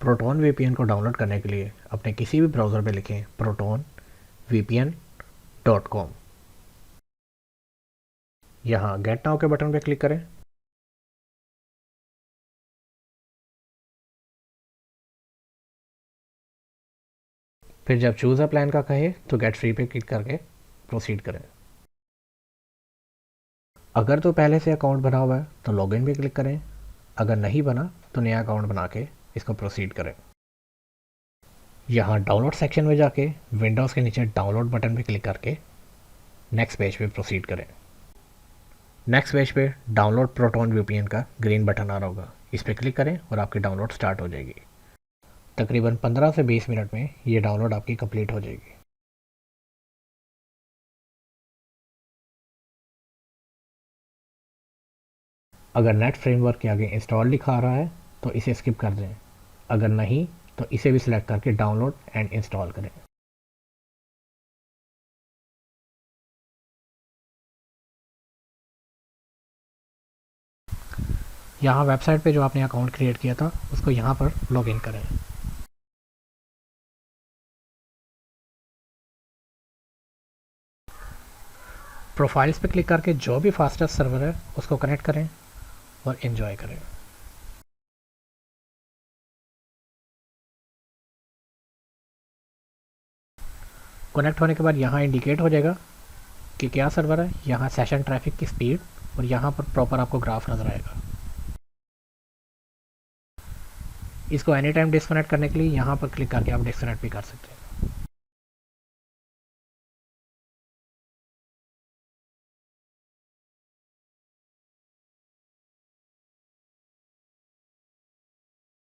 Proton VPN को download करने के लिए अपने किसी भी ब्राउज़र पे लिखें protonvpn.com। यहाँ गेट नाउ के बटन पे क्लिक करें। फिर जब चूज़ अ प्लान का कहे तो गेट फ्री पे क्लिक करके प्रोसीड करें। अगर तो पहले से अकाउंट बना हुआ है तो लॉगिन पे क्लिक करें। अगर नहीं बना तो नया अकाउंट बना के इसको प्रोसीड करें। यहाँ डाउनलोड सेक्शन में जाके विंडोज़ के नीचे डाउनलोड बटन पे क्लिक करके नेक्स्ट पेज पे प्रोसीड करें। नेक्स्ट पेज पे डाउनलोड प्रोटॉन वीपीएन का ग्रीन बटन आ रहा होगा, इस पर क्लिक करें और आपकी डाउनलोड स्टार्ट हो जाएगी। तकरीबन 15 से 20 मिनट में ये डाउनलोड आपकी कंप्लीट हो जाएगी। अगर नेट फ्रेमवर्क के आगे इंस्टॉल लिखा रहा है तो इसे स्किप कर दें। अगर नहीं तो इसे भी सिलेक्ट करके डाउनलोड एंड इंस्टॉल करें। यहाँ वेबसाइट पे जो आपने अकाउंट क्रिएट किया था उसको यहाँ पर लॉगिन करें। प्रोफाइल्स पे क्लिक करके जो भी फास्टेस्ट सर्वर है उसको कनेक्ट करें और एंजॉय करें। कनेक्ट होने के बाद यहाँ इंडिकेट हो जाएगा कि क्या सर्वर है। यहाँ सेशन ट्रैफिक की स्पीड और यहाँ पर प्रॉपर आपको ग्राफ नज़र आएगा। इसको एनी टाइम डिस्कनेक्ट करने के लिए यहाँ पर क्लिक करके आप डिस्कनेक्ट भी कर सकते हैं।